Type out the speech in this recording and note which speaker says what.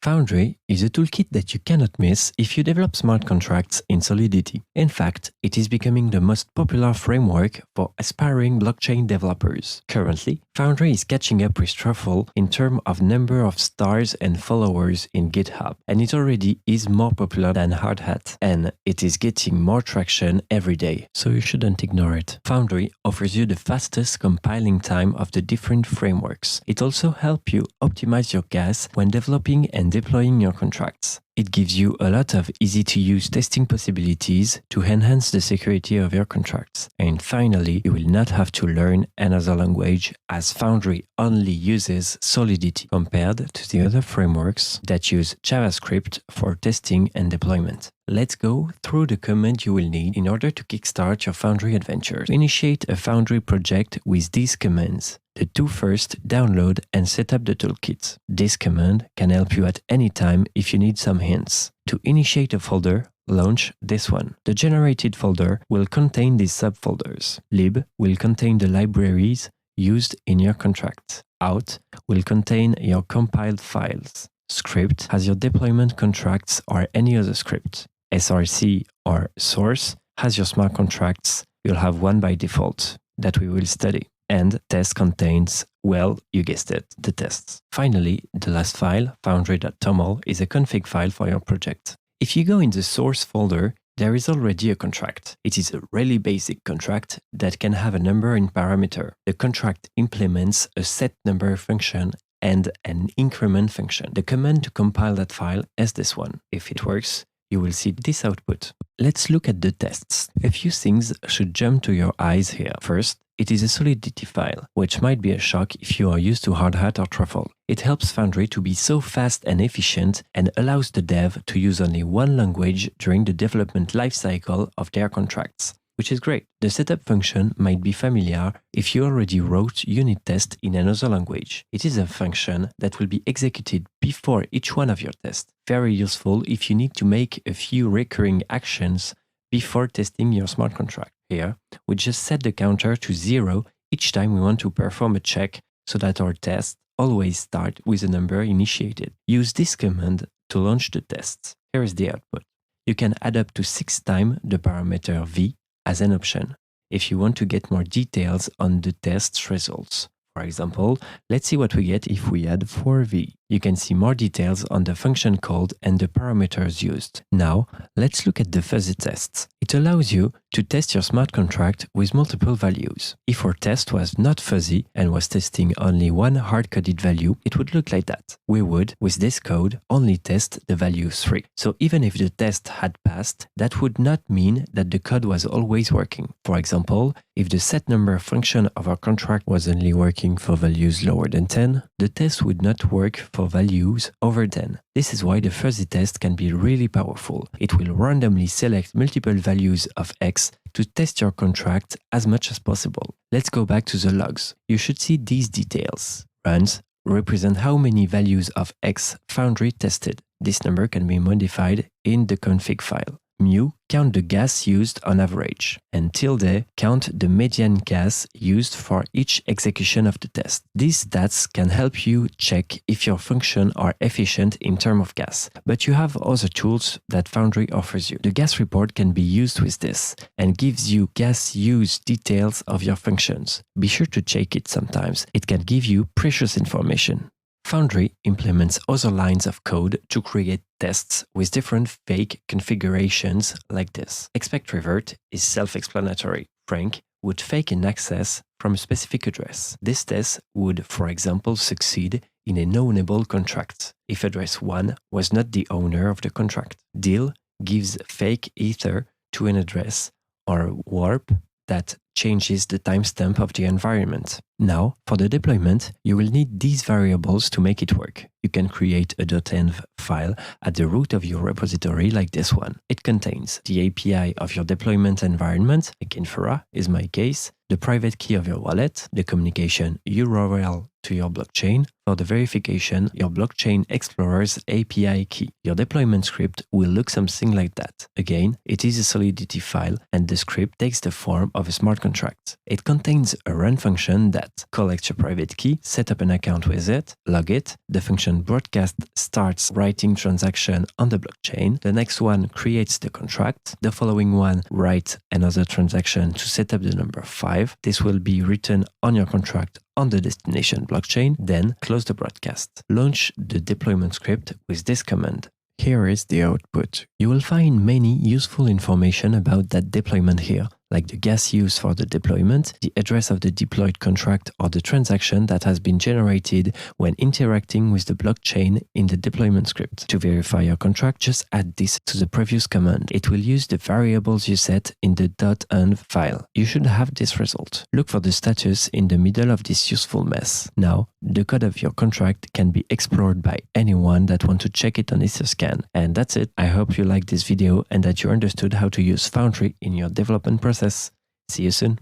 Speaker 1: Foundry is a toolkit that you cannot miss if you develop smart contracts in Solidity. In fact, it is becoming the most popular framework for aspiring blockchain developers. Currently, Foundry is catching up with Truffle in terms of number of stars and followers in GitHub, and it already is more popular than Hardhat, and it is getting more traction every day, so you shouldn't ignore it. Foundry offers you the fastest compiling time of the different frameworks. It also helps you optimize your gas when developing and deploying your contracts. It gives you a lot of easy-to-use testing possibilities to enhance the security of your contracts. And finally, you will not have to learn another language, as Foundry only uses Solidity compared to the other frameworks that use JavaScript for testing and deployment. Let's go through the command you will need in order to kickstart your Foundry adventures. Initiate a Foundry project with these commands. The two first, download and set up the toolkit. This command can help you at any time if you need some hints. To initiate a folder, launch this one. The generated folder will contain these subfolders. Lib will contain the libraries used in your contract. Out will contain your compiled files. Script has your deployment contracts or any other script. SRC or source has your smart contracts. You'll have one by default that we will study. And test contains, well, you guessed it, the tests. Finally, the last file, foundry.toml, is a config file for your project. If you go in the source folder, there is already a contract. It is a really basic contract that can have a number in parameter. The contract implements a set number function and an increment function. The command to compile that file is this one. If it works, you will see this output. Let's look at the tests. A few things should jump to your eyes here. First, it is a Solidity file, which might be a shock if you are used to Hardhat or Truffle. It helps Foundry to be so fast and efficient and allows the dev to use only one language during the development lifecycle of their contracts, which is great. The setup function might be familiar if you already wrote unit tests in another language. It is a function that will be executed before each one of your tests. Very useful if you need to make a few recurring actions before testing your smart contract. Here, we just set the counter to 0 each time we want to perform a check so that our tests always start with a number initiated. Use this command to launch the tests. Here is the output. You can add up to 6 times the parameter v as an option if you want to get more details on the test's results. For example, let's see what we get if we add 4v. You can see more details on the function called and the parameters used. Now, let's look at the fuzzy tests. It allows you to test your smart contract with multiple values. If our test was not fuzzy and was testing only one hard-coded value, it would look like that. We would, with this code, only test the value 3. So even if the test had passed, that would not mean that the code was always working. For example, if the setNumber function of our contract was only working for values lower than 10, the test would not work for values over 10. This is why the fuzzy test can be really powerful. It will randomly select multiple values of x to test your contract as much as possible. Let's go back to the logs. You should see these details. Runs represent how many values of x Foundry tested. This number can be modified in the config file. Mu count the gas used on average, and tilde count the median gas used for each execution of the test. These stats can help you check if your functions are efficient in terms of gas, but you have other tools that Foundry offers you. The gas report can be used with this and gives you gas use details of your functions. Be sure to check it sometimes. It can give you precious information. Foundry implements other lines of code to create tests with different fake configurations like this. Expect revert is self-explanatory. Frank would fake an access from a specific address. This test would, for example, succeed in a knownable contract if address 1 was not the owner of the contract. Deal gives fake ether to an address, or warp that changes the timestamp of the environment. Now, for the deployment, you will need these variables to make it work. You can create a .env file at the root of your repository like this one. It contains the API of your deployment environment, like Infra is my case, the private key of your wallet, the communication URL to to your blockchain. For the verification, your blockchain explorer's API key. Your deployment script will look something like that. Again, it is a Solidity file, and the script takes the form of a smart contract. It contains a run function that collects your private key, set up an account with it, log it. The function broadcast starts writing transaction on the blockchain. The next one creates the contract. The following one writes another transaction to set up the number 5. This will be written on your contract on the destination blockchain, then close the broadcast. Launch the deployment script with this command. Here is the output. You will find many useful information about that deployment here, like the gas used for the deployment, the address of the deployed contract, or the transaction that has been generated when interacting with the blockchain in the deployment script. To verify your contract, just add this to the previous command. It will use the variables you set in the .env file. You should have this result. Look for the status in the middle of this useful mess. Now, the code of your contract can be explored by anyone that wants to check it on Etherscan. And that's it. I hope you liked this video and that you understood how to use Foundry in your development process. See you soon.